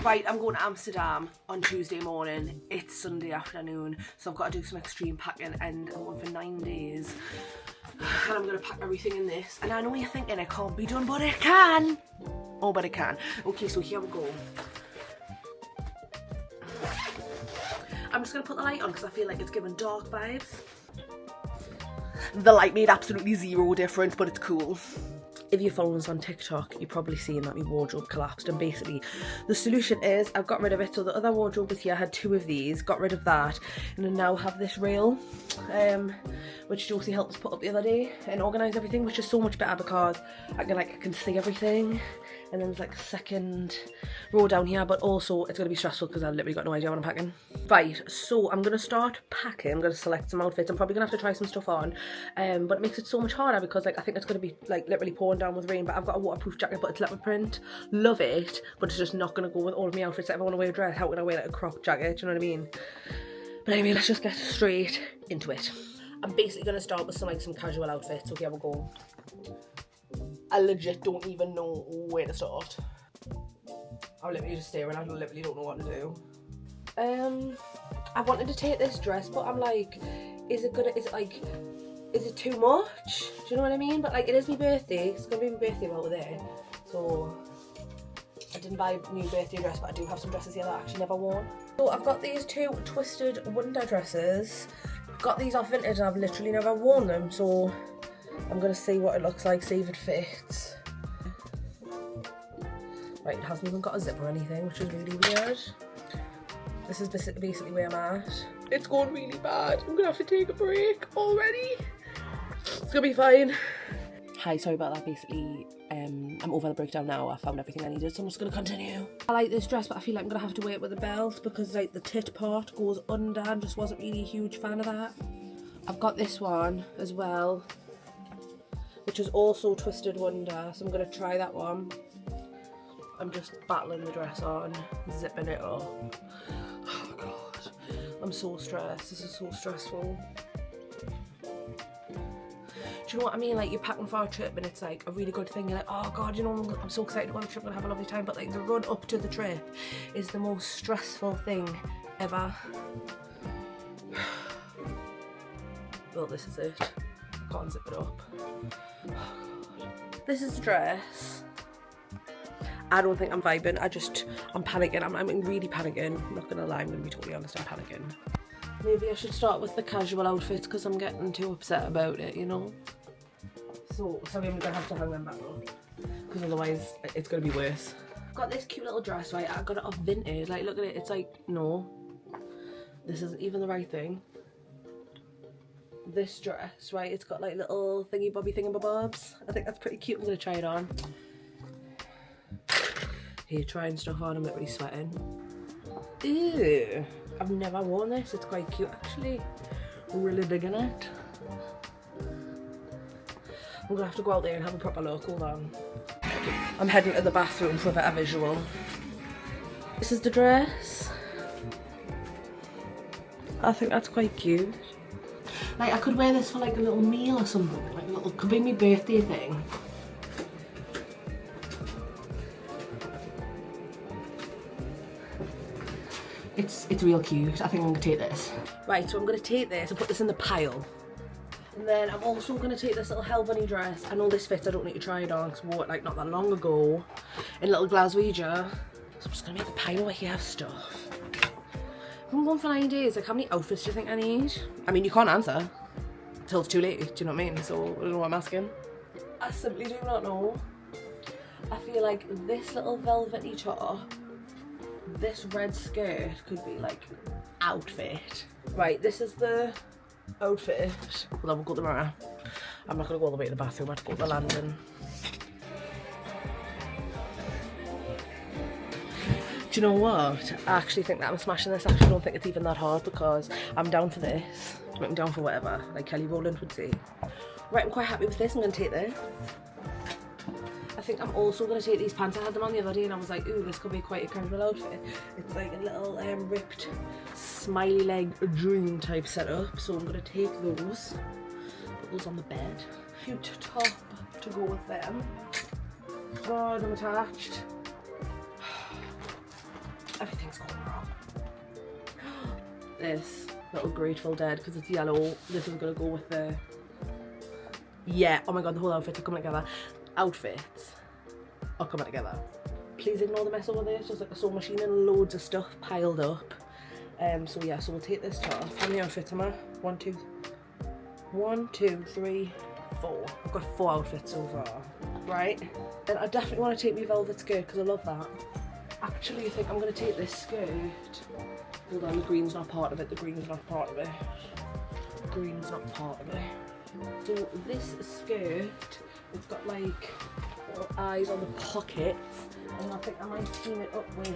Right, I'm going to Amsterdam on Tuesday morning. It's Sunday afternoon, so I've got to do some extreme packing, and I'm going for 9 days. And I'm going to pack everything in this. And I know you're thinking it can't be done, but it can. Oh, but it can. Okay, so here we go. I'm just going to put the light on because I feel like it's giving dark vibes. The light made absolutely zero difference, but it's cool. If you're following us on TikTok, you're probably seeing that my wardrobe collapsed, and basically the solution is I've got rid of it. So the other wardrobe was here, I had 2 of these, got rid of that, and I now have this rail, which Josie helped us put up the other day and organise everything, which is so much better because I can see everything. And then there's like a second row down here, but also it's going to be stressful because I've literally got no idea what I'm packing. Right, so I'm going to start packing. I'm going to select some outfits. I'm probably going to have to try some stuff on, but it makes it so much harder because like I think it's going to be like literally pouring down with rain, but I've got a waterproof jacket, but it's leopard print. Love it, but it's just not going to go with all of my outfits. If I want to wear a dress, how can I wear like a crop jacket? Do you know what I mean? But anyway, let's just get straight into it. I'm basically going to start with some casual outfits. So here we go. I legit don't even know where to start. I'm literally just staring. I literally don't know what to do. I wanted to take this dress, but I'm like, is it too much? Do you know what I mean? But like, it is my birthday. It's gonna be my birthday over there. So I didn't buy a new birthday dress, but I do have some dresses here that I actually never worn. So I've got these 2 twisted wonder dresses. Got these off Vinted and I've literally never worn them, so I'm gonna see what it looks like, see if it fits. Right, it hasn't even got a zip or anything, which is really weird. This is basically where I'm at. It's going really bad. I'm gonna have to take a break already. It's gonna be fine. Hi, sorry about that. Basically, I'm over the breakdown now. I found everything I needed, so I'm just gonna continue. I like this dress, but I feel like I'm gonna have to wear it with a belt because like the tit part goes under, and just wasn't really a huge fan of that. I've got this one as well, which is also twisted wonder, so I'm gonna try that one. I'm just battling the dress on, zipping it up. Oh god, I'm so stressed. This is so stressful. Do you know what I mean? Like, you're packing for a trip and it's like a really good thing. You're like, oh god, you know, I'm so excited to go on a trip, I'm gonna have a lovely time. But like, the run up to the trip is the most stressful thing ever. Well, this is it. I can't zip it up. Oh god. This is the dress. I don't think I'm vibing. I'm panicking. I'm really panicking. I'm not gonna lie, I'm gonna be totally honest, I'm panicking. Maybe I should start with the casual outfits because I'm getting too upset about it, you know? So, sorry, I'm gonna have to hang them back up because otherwise it's gonna be worse. I've got this cute little dress, right? I got it off Vinted. Like, look at it. It's like, no, this isn't even the right thing. This dress, right? It's got like little thingy bobby thingamabobs. I think that's pretty cute. I'm gonna try it on. Here, trying stuff on. I'm literally sweating. Ew. I've never worn this. It's quite cute actually. Really digging it. I'm gonna have to go out there and have a proper look. Hold on. I'm heading to the bathroom for a better visual. This is the dress. I think that's quite cute. Like, I could wear this for like a little meal or something. Like a little, could be my birthday thing. It's real cute. I think I'm gonna take this. Right, so I'm gonna take this and put this in the pile. And then I'm also gonna take this little Hell Bunny dress. I know this fits, I don't need to try it on because I wore it like not that long ago in little Glaswegian. So I'm just gonna make a pile over here of stuff. I'm going for 9 days. Like, how many outfits do you think I need? I mean, you can't answer till it's too late, do you know what I mean? So I don't know what I'm asking. I simply do not know. I feel like this little velvety top, this red skirt could be like outfit. Right, this is the outfit. Well, then we'll go to the mirror. I'm not gonna go all the way to the bathroom, I have to go to the landing. Do you know what? I actually think that I'm smashing this. I actually don't think it's even that hard because I'm down for this. I'm down for whatever, like Kelly Rowland would say. Right, I'm quite happy with this. I'm gonna take this. I think I'm also gonna take these pants. I had them on the other day and I was like, ooh, this could be quite a casual outfit. It's like a little ripped smiley leg dream type setup. So I'm gonna take those, put those on the bed. Cute top to go with them. God, I'm attached. Everything's going wrong. This little Grateful Dead, because it's yellow. This is gonna go with the, yeah, oh my god, the whole outfits are coming together. Outfits are coming together. Please ignore the mess over there. It's just like a sewing machine and loads of stuff piled up. So yeah, so we'll take this top. How many outfits am I? 1, 2, 3, 4. I've got 4 outfits so far, right? And I definitely want to take my velvet skirt because I love that. Actually, I think I'm going to take this skirt. Hold on, the green's not part of it. The green's not part of it. The green's not part of it. So this skirt, it's got like little eyes on the pockets, and I think I might team it up with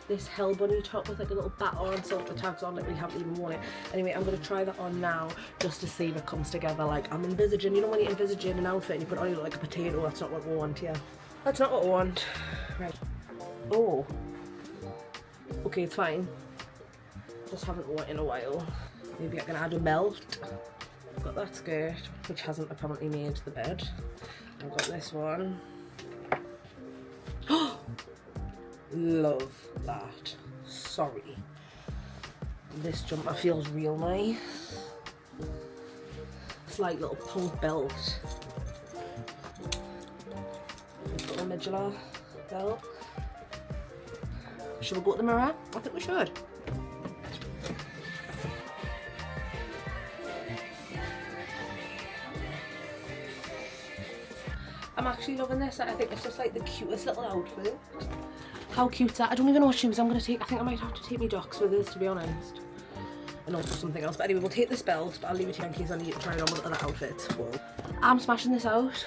this hell bunny top with like a little bat on, sort of tags on, like we haven't even worn it. Anyway, I'm going to try that on now just to see if it comes together. Like I'm envisaging, you know when you're envisaging an outfit and you put it on, you look like a potato. That's not what we want, yeah. That's not what we want. Right. Oh. Okay, it's fine. Just haven't worn it in a while. Maybe I can add a belt. I've got that skirt, which hasn't apparently made the bed. I've got this one. Love that. Sorry. This jumper feels real nice. It's like a little punk belt. We've got a medulla belt. Should we go to the mirror? I think we should. I'm actually loving this. I think it's just like the cutest little outfit. How cute's that? I don't even know what shoes I'm going to take. I think I might have to take my Docs with this, to be honest. And also something else. But anyway, we'll take this belt, but I'll leave it here in case I need to try it on with other outfits. Whoa. I'm smashing this out.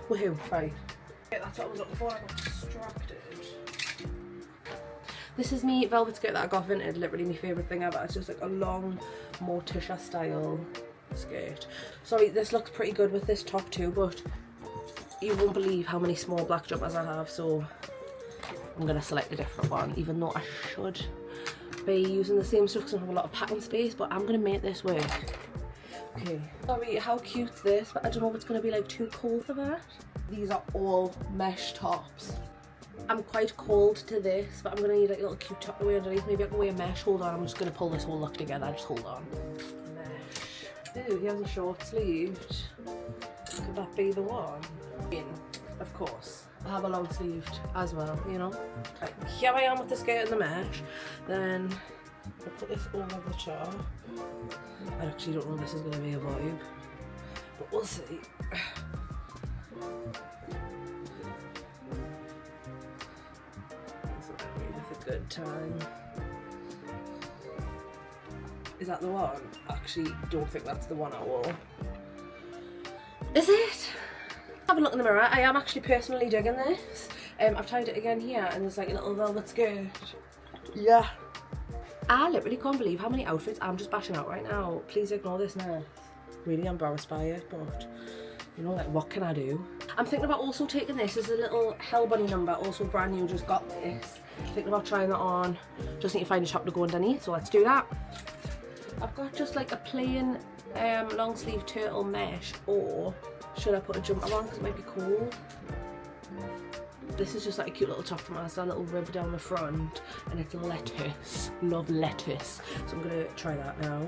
Woohoo. Right. Yeah, that's what I was looking for. I got distracted. This is me velvet skirt that I got vintage. Literally my favourite thing ever. It's just like a long Morticia style skirt. Sorry, this looks pretty good with this top too, but you won't believe how many small black jumpers I have, so I'm going to select a different one, even though I should be using the same stuff because I have a lot of pattern space, but I'm going to make this work. Okay. Sorry how cute's this, but I don't know if it's going to be like too cold for that. These are all mesh tops. I'm quite cold to this, but I'm going to need like a little cute top to wear underneath. Maybe I can wear mesh. Hold on, I'm just going to pull this whole look together. Just hold on. Mesh. Ooh, he has a short sleeved. Could that be the one? Of course. I have a long sleeved as well, you know. Right, here I am with the skirt and the mesh. Then I'll put this over the top. I actually don't know if this is going to be a vibe, but we'll see. With a good time. Is that the one? Actually, don't think that's the one at all. Is it? Have a look in the mirror. I am actually personally digging this. I've tied it again here and there's like a little velvet skirt. Yeah. I literally can't believe how many outfits I'm just bashing out right now. Please ignore this now. Really embarrassed by it, but you know, like what can I do? I'm thinking about also taking this as a little Hell Bunny number, also brand new, just got this. Thinking about trying that on. Just need to find a shop to go underneath, so let's do that. I've got just like a plain long sleeve turtle mesh, or should I put a jumper on because it might be cool? This is just like a cute little top from us, a little rib down the front, and it's lettuce. Love lettuce. So I'm gonna try that now.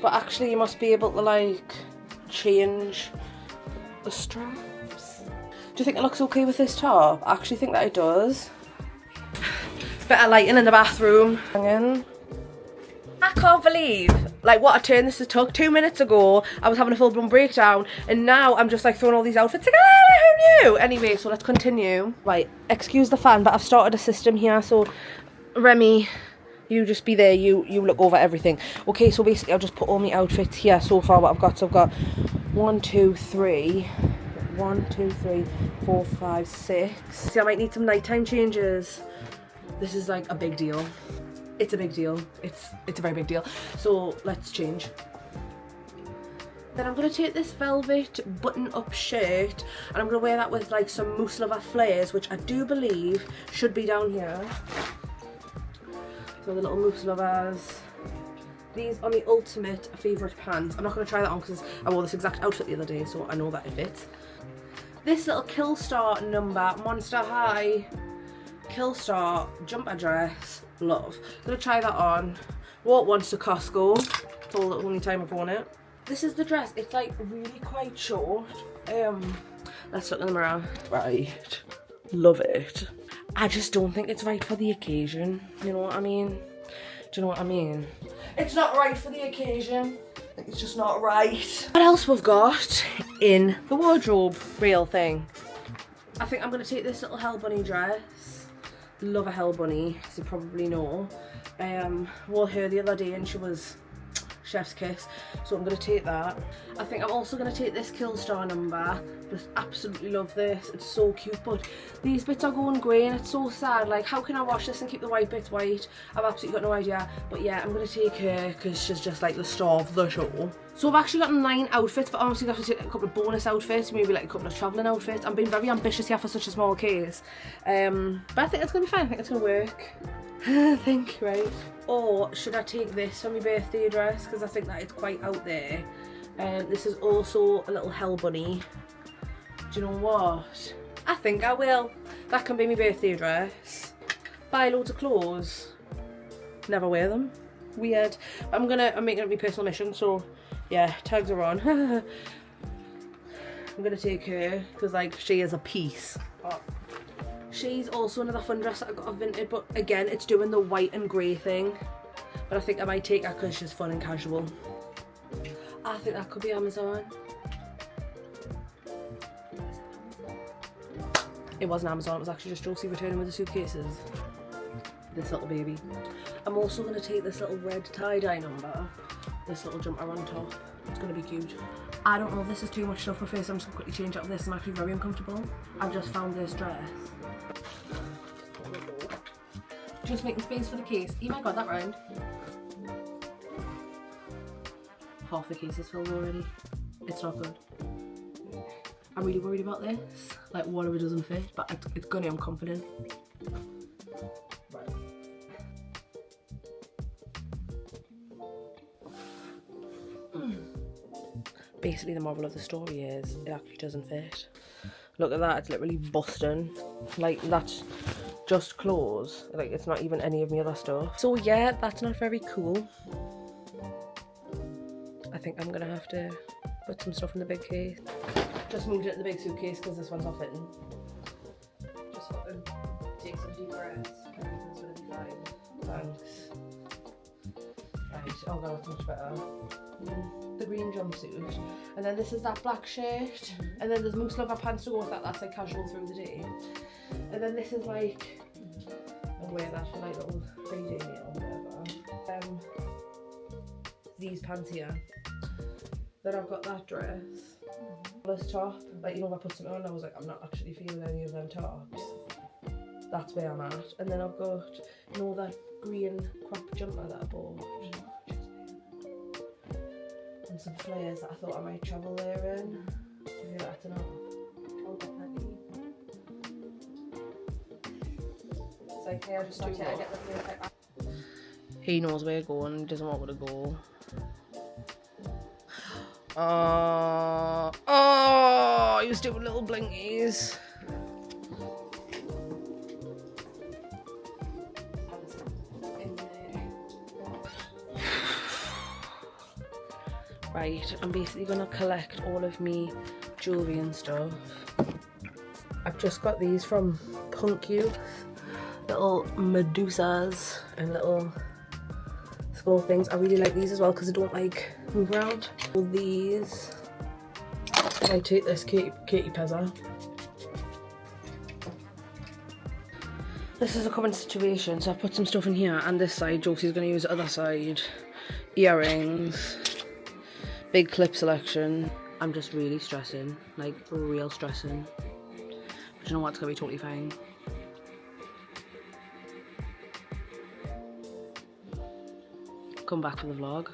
But actually you must be able to like change the straps. Do you think it looks okay with this top? I actually think that it does. Better lighting in the bathroom. Hang in. I can't believe like what a turn this has took. 2 minutes ago I was having a full-blown breakdown and now I'm just like throwing all these outfits together. Who knew? Anyway, so let's continue. Right, excuse the fan, but I've started a system here, so Remy, you just be there, you look over everything. Okay, so basically I'll just put all my outfits here so far what I've got. So I've got 1, 2, 3, 4, 5, 6. See, I might need some nighttime changes. This is like a big deal. It's a big deal. It's a very big deal. So let's change. Then I'm going to take this velvet button-up shirt and I'm going to wear that with like some mousse lover flares, which I do believe should be down here. So the little mousse lovers. These are my ultimate favourite pants. I'm not going to try that on because I wore this exact outfit the other day, so I know that it fits. This little Killstar number, Monster High Killstar jumper dress, love. Gonna try that on. Walked once to Costco. It's all the only time I've worn it. This is the dress. It's like really quite short. Let's look in the mirror. Right. Love it. I just don't think it's right for the occasion. You know what I mean? Do you know what I mean? It's not right for the occasion. It's just not right. What else we've got in the wardrobe reel thing? I think I'm going to take this little Hell Bunny dress. Love a Hell Bunny, as you probably know. Wore her the other day and she was chef's kiss, so I'm going to take that. I think I'm also going to take this Killstar number. Just absolutely love this. It's so cute, but these bits are going grey and it's so sad. Like, how can I wash this and keep the white bits white? I've absolutely got no idea. But yeah, I'm going to take her because she's just like the star of the show. So I've actually got 9 outfits, but obviously I have to take a couple of bonus outfits, maybe like a couple of travelling outfits. I'm being very ambitious here for such a small case. But I think it's going to be fine. I think it's going to work. I think, right? Or should I take this for my birthday dress? Because I think that it's quite out there. This is also a little Hell Bunny. Do you know what? I think I will. That can be my birthday dress. Buy loads of clothes. Never wear them. Weird. I'm making it my personal mission, so yeah, tags are on. I'm gonna take her because like she is a piece. Oh. She's also another fun dress that I got off Vinted, but again it's doing the white and grey thing. But I think I might take her because she's fun and casual. I think that could be Amazon. It wasn't Amazon, it was actually just Josie returning with the suitcases. This little baby. I'm also going to take this little red tie-dye number. This little jumper on top. It's going to be cute. I don't know if this is too much stuff for face, I'm just going to quickly change out of this. I'm actually very uncomfortable. I've just found this dress. Just making space for the case. Oh my god, that round. Half the case is filled already. It's not good. I'm really worried about this. Like, what if it doesn't fit? But it's gonna, I'm confident. Right. Basically, the moral of the story is it actually doesn't fit. Look at that, it's literally busting. Like, that's just clothes. Like, it's not even any of my other stuff. So yeah, that's not very cool. I think I'm gonna have to put some stuff in the big case. Just moved it in the big suitcase because this one's not fitting. Just fucking take some deep breaths. Everything's gonna be fine. Thanks. Right, oh god, that's much better. The green jumpsuit. And then this is that black shirt. And then there's moose lover pants to go with that. That's like casual through the day. And then this is like, I'll wear that for like little 3-day meal or whatever. These pants here. Then I've got that dress. This top, like, you know, if I put something on, I was like, I'm not actually feeling any of them tops. That's where I'm at. And then I've got, you know, that green crop jumper that I bought. And some flares that I thought I might travel there in. I feel like, I don't know. Oh, definitely. It's like, hey, I just want to get the flares like. He knows where you're going, he doesn't want where to go. Oh, he was doing little blinkies. Right, I'm basically gonna collect all of me jewellery and stuff. I've just got these from Punk Youth. Little Medusas and little skull things. I really like these as well because I don't like move around. All these. I take this Katie Pezza. This is a common situation, so I've put some stuff in here and this side. Josie's going to use the other side. Earrings. Big clip selection. I'm just really stressing, like real stressing. But you know what, it's going to be totally fine. Come back for the vlog.